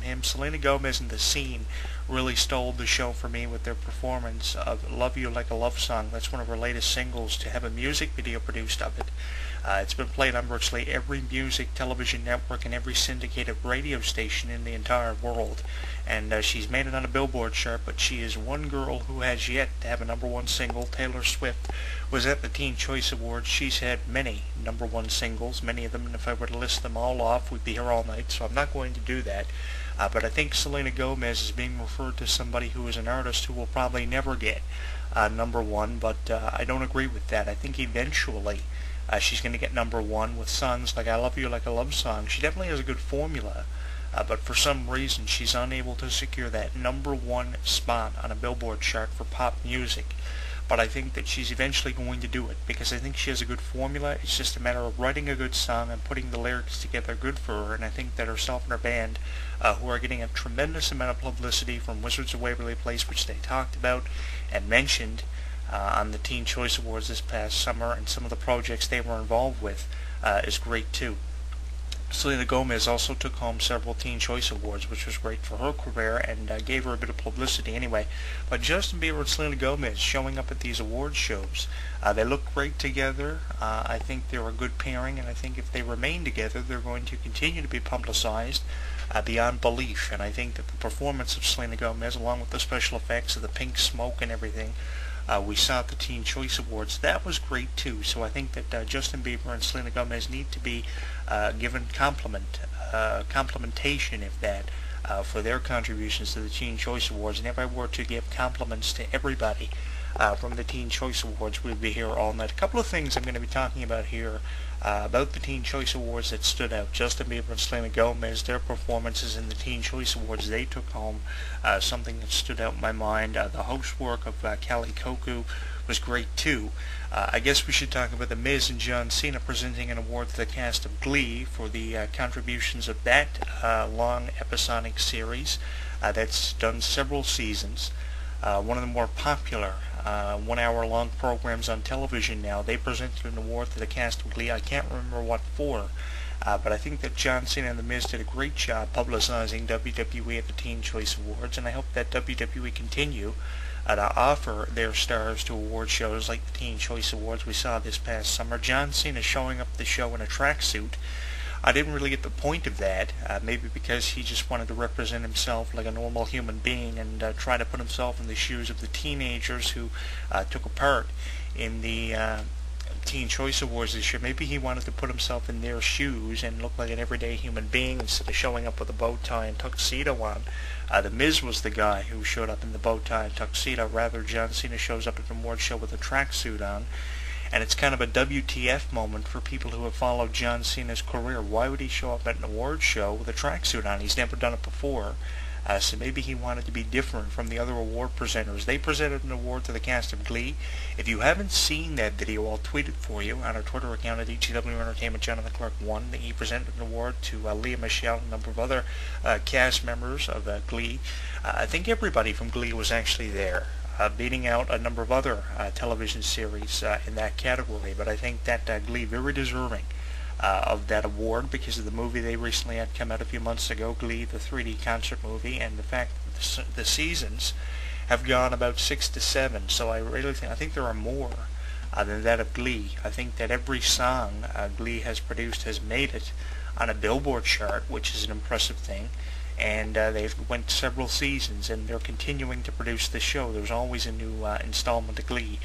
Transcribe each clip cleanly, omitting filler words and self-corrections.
him. Selena Gomez and The Scene really stole the show for me with their performance of Love You Like a Love Song. That's one of her latest singles, to have a music video produced of it. It's been played on virtually every music television network and every syndicated radio station in the entire world. And she's made it on a Billboard chart, but she is one girl who has yet to have a number one single. Taylor Swift was at the Teen Choice Awards. She's had many number one singles, many of them, and if I were to list them all off, we'd be here all night, so I'm not going to do that. But I think Selena Gomez is being referred to somebody who is an artist who will probably never get number one, but I don't agree with that. I think eventually she's going to get number one with songs like I Love You Like a Love Song. She definitely has a good formula, but for some reason she's unable to secure that number one spot on a Billboard chart for pop music. But I think that she's eventually going to do it, because I think she has a good formula. It's just a matter of writing a good song and putting the lyrics together good for her, and I think that herself and her band, who are getting a tremendous amount of publicity from Wizards of Waverly Place, which they talked about and mentioned on the Teen Choice Awards this past summer, and some of the projects they were involved with, is great too. Selena Gomez also took home several Teen Choice Awards, which was great for her career and gave her a bit of publicity anyway. But Justin Bieber and Selena Gomez showing up at these award shows, they look great together. I think they're a good pairing, and I think if they remain together, they're going to continue to be publicized beyond belief. And I think that the performance of Selena Gomez, along with the special effects of the pink smoke and everything, we saw at the Teen Choice Awards, that was great too. So I think that Justin Bieber and Selena Gomez need to be given complimentation, if that, for their contributions to the Teen Choice Awards. And if I were to give compliments to everybody from the Teen Choice Awards, we'd be here all night. A couple of things I'm going to be talking about here about the Teen Choice Awards that stood out. Justin Bieber and Selena Gomez, their performances in the Teen Choice Awards, they took home something that stood out in my mind. The host work of Kelly Koku was great too. I guess we should talk about The Miz and John Cena presenting an award to the cast of Glee for the contributions of that long episodic series that's done several seasons. One of the more popular 1 hour long programs on television now. They presented an award to the cast of Glee. I can't remember what for, but I think that John Cena and The Miz did a great job publicizing WWE at the Teen Choice Awards, and I hope that WWE continue to offer their stars to award shows like the Teen Choice Awards we saw this past summer. John Cena showing up at the show in a tracksuit. I didn't really get the point of that, maybe because he just wanted to represent himself like a normal human being and try to put himself in the shoes of the teenagers who took a part in the Teen Choice Awards this year. Maybe he wanted to put himself in their shoes and look like an everyday human being instead of showing up with a bow tie and tuxedo on. The Miz was the guy who showed up in the bow tie and tuxedo. Rather, John Cena shows up at an award show with a tracksuit on. And it's kind of a WTF moment for people who have followed John Cena's career. Why would he show up at an award show with a tracksuit on? He's never done it before. So maybe he wanted to be different from the other award presenters. They presented an award to the cast of Glee. If you haven't seen that video, I'll tweet it for you on our Twitter account at EGW Entertainment, Jonathan Clarke 1. He presented an award to Leah Michele and a number of other cast members of Glee. I think everybody from Glee was actually there, beating out a number of other television series in that category. But I think that Glee very deserving of that award because of the movie they recently had come out a few months ago, Glee, the 3D concert movie, and the fact that the seasons have gone about 6 to 7. So I think there are more than that of Glee. I think that every song Glee has produced has made it on a Billboard chart, which is an impressive thing. And they've went several seasons, and they're continuing to produce the show. There's always a new installment of Glee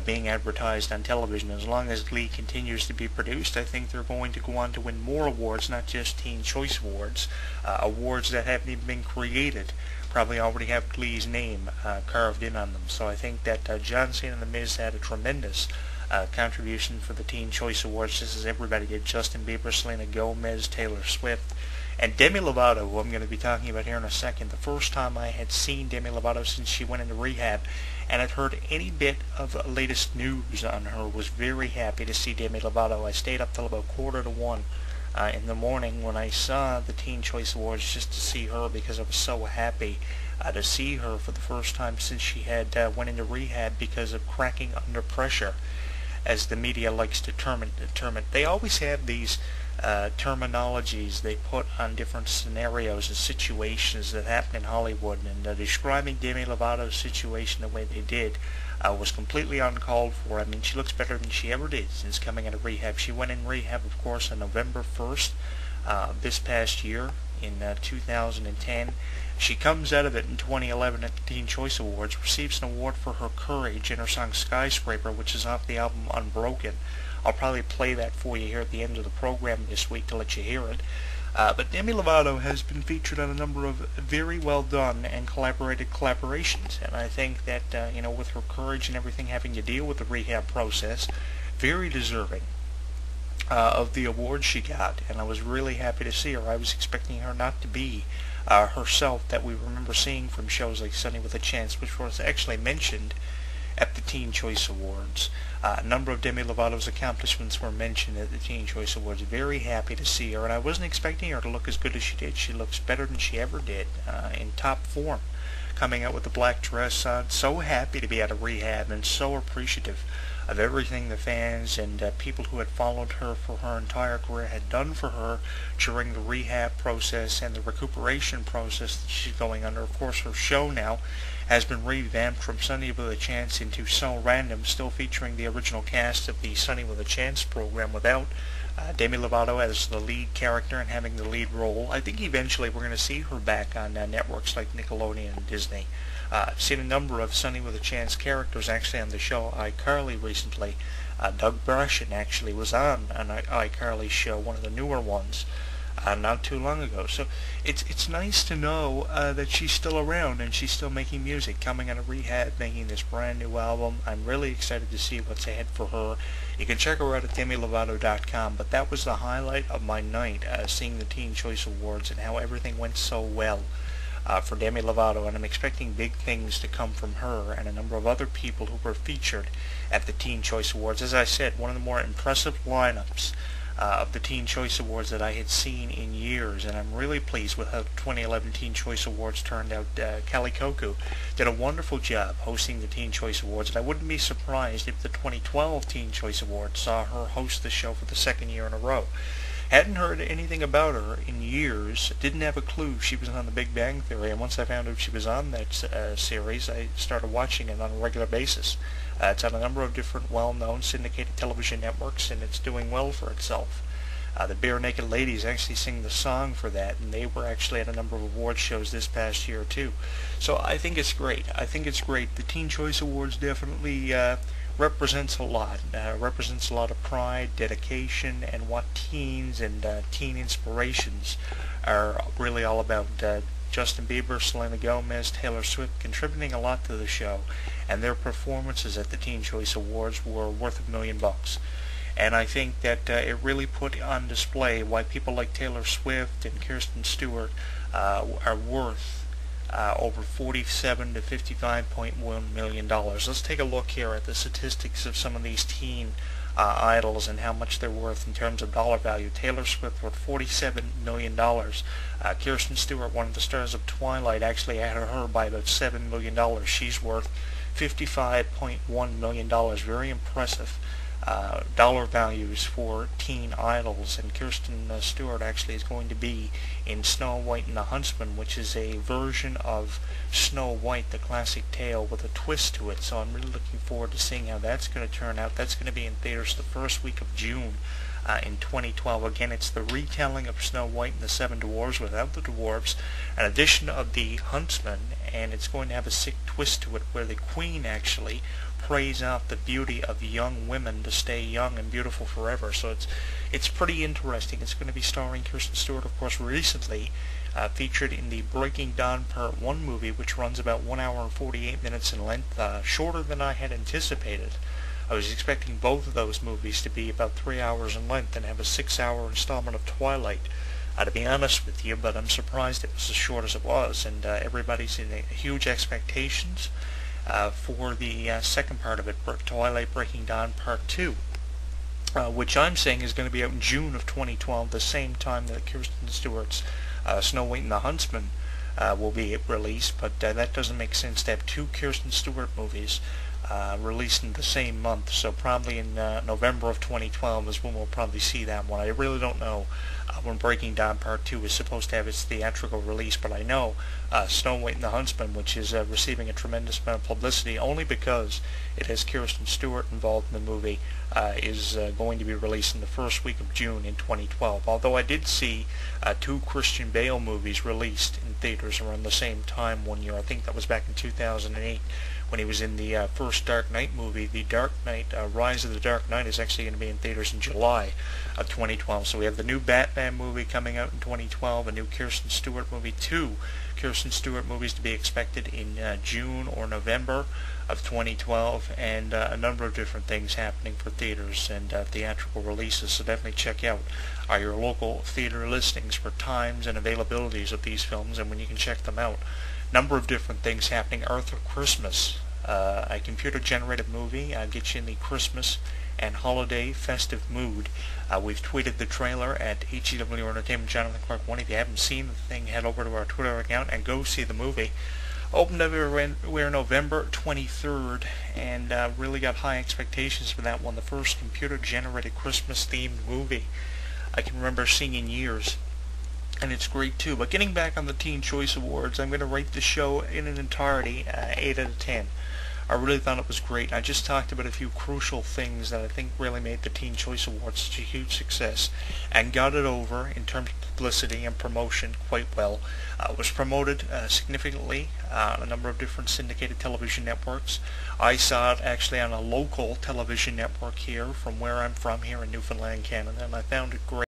being advertised on television. As long as Glee continues to be produced, I think they're going to go on to win more awards, not just Teen Choice Awards. Awards that haven't even been created probably already have Glee's name carved in on them. So I think that John Cena and The Miz had a tremendous contribution for the Teen Choice Awards, just as everybody did. Justin Bieber, Selena Gomez, Taylor Swift, and Demi Lovato, who I'm going to be talking about here in a second. The first time I had seen Demi Lovato since she went into rehab and had heard any bit of latest news on her, was very happy to see Demi Lovato. I stayed up till about 1:45 in the morning when I saw the Teen Choice Awards just to see her, because I was so happy to see her for the first time since she had went into rehab because of cracking under pressure. as the media likes to term it. They always have these terminologies they put on different scenarios and situations that happen in Hollywood, and describing Demi Lovato's situation the way they did was completely uncalled for. I mean, she looks better than she ever did since coming out of rehab. She went in rehab, of course, on November 1st this past year in 2010. She comes out of it in 2011 at the Teen Choice Awards, receives an award for her courage in her song Skyscraper, which is off the album Unbroken. I'll probably play that for you here at the end of the program this week to let you hear it. But Demi Lovato has been featured on a number of very well done and collaborations, and I think that, with her courage and everything having to deal with the rehab process, very deserving of the award she got, and I was really happy to see her. I was expecting her not to be herself that we remember seeing from shows like Sunny with a Chance, which was actually mentioned at the Teen Choice Awards. A number of Demi Lovato's accomplishments were mentioned at the Teen Choice Awards. Very happy to see her, and I wasn't expecting her to look as good as she did. She looks better than she ever did, in top form, coming out with the black dress on. So happy to be out of rehab, and so appreciative of everything the fans and people who had followed her for her entire career had done for her during the rehab process and the recuperation process that she's going under. Of course, her show now has been revamped from Sunny with a Chance into So Random, still featuring the original cast of the Sunny with a Chance program without Demi Lovato as the lead character and having the lead role. I think eventually we're going to see her back on networks like Nickelodeon and Disney. I've seen a number of Sunny with a Chance characters actually on the show iCarly recently. Doug Brashen actually was on an iCarly show, one of the newer ones, not too long ago. So it's nice to know that she's still around and she's still making music, coming out of rehab, making this brand new album. I'm really excited to see what's ahead for her. You can check her out at DemiLovato.com, but that was the highlight of my night, seeing the Teen Choice Awards and how everything went so well for Demi Lovato, and I'm expecting big things to come from her and a number of other people who were featured at the Teen Choice Awards. As I said, one of the more impressive lineups of the Teen Choice Awards that I had seen in years, and I'm really pleased with how the 2011 Teen Choice Awards turned out. Clarke did a wonderful job hosting the Teen Choice Awards, and I wouldn't be surprised if the 2012 Teen Choice Awards saw her host the show for the second year in a row. Hadn't heard anything about her in years, didn't have a clue she was on The Big Bang Theory, and once I found out she was on that series, I started watching it on a regular basis. It's on a number of different well-known syndicated television networks, and it's doing well for itself. The Bare Naked Ladies actually sing the song for that, and they were actually at a number of award shows this past year too. So I think it's great. The Teen Choice Awards definitely represents a lot. Represents a lot of pride, dedication, and what teens and teen inspirations are really all about. Justin Bieber, Selena Gomez, Taylor Swift contributing a lot to the show, and their performances at the Teen Choice Awards were worth $1 million. And I think that it really put on display why people like Taylor Swift and Kirsten Stewart are worth over $47 to $55.1 million. Let's take a look here at the statistics of some of these teen idols and how much they're worth in terms of dollar value. Taylor Swift worth $47 million. Kirsten Stewart, one of the stars of Twilight, actually had her by about $7 million. She's worth $55.1 million. Very impressive dollar values for teen idols, and Kirsten Stewart actually is going to be in Snow White and the Huntsman, which is a version of Snow White, the classic tale, with a twist to it. So I'm really looking forward to seeing how that's going to turn out. That's going to be in theaters the first week of June in 2012. Again, it's the retelling of Snow White and the Seven Dwarfs without the dwarves, an addition of the Huntsman, and it's going to have a sick twist to it where the Queen actually praise out the beauty of young women to stay young and beautiful forever. So it's pretty interesting. It's going to be starring Kirsten Stewart, of course, recently featured in the Breaking Dawn Part 1 movie, which runs about 1 hour and 48 minutes in length, shorter than I had anticipated. I was expecting both of those movies to be about 3 hours in length and have a 6-hour installment of Twilight, to be honest with you, but I'm surprised it was as short as it was, and everybody's in huge expectations for the second part of it, Twilight Breaking Dawn Part 2, which I'm saying is going to be out in June of 2012, the same time that Kirsten Stewart's Snow White and the Huntsman will be released, but that doesn't make sense to have two Kirsten Stewart movies released in the same month, so probably in November of 2012 is when we'll probably see that one. I really don't know when Breaking Dawn Part 2 is supposed to have its theatrical release, but I know Snow White and the Huntsman, which is receiving a tremendous amount of publicity only because it has Kirsten Stewart involved in the movie, is going to be released in the first week of June in 2012. Although I did see 2 Christian Bale movies released in theaters around the same time one year. I think that was back in 2008 when he was in the first Dark Knight movie. The Dark Knight, Rise of the Dark Knight, is actually going to be in theaters in July of 2012. So we have the new Batman movie coming out in 2012, a new Kirsten Stewart movie, 2 Kirsten Stewart movies to be expected in June or November of 2012, and a number of different things happening for theaters and theatrical releases. So definitely check out your local theater listings for times and availabilities of these films and when you can check them out. Number of different things happening. Arthur Christmas, a computer-generated movie, gets you in the Christmas and holiday festive mood. We've tweeted the trailer at HEW Entertainment, Jonathan Clarke 1. If you haven't seen the thing, head over to our Twitter account and go see the movie. Opened everywhere November 23rd, and really got high expectations for that one. The first computer-generated Christmas-themed movie I can remember seeing in years. And it's great too. But getting back on the Teen Choice Awards, I'm going to rate the show in an entirety 8 out of 10. I really thought it was great. I just talked about a few crucial things that I think really made the Teen Choice Awards such a huge success and got it over in terms of publicity and promotion quite well. It was promoted significantly on a number of different syndicated television networks. I saw it actually on a local television network here from where I'm from, here in Newfoundland, Canada, and I found it great.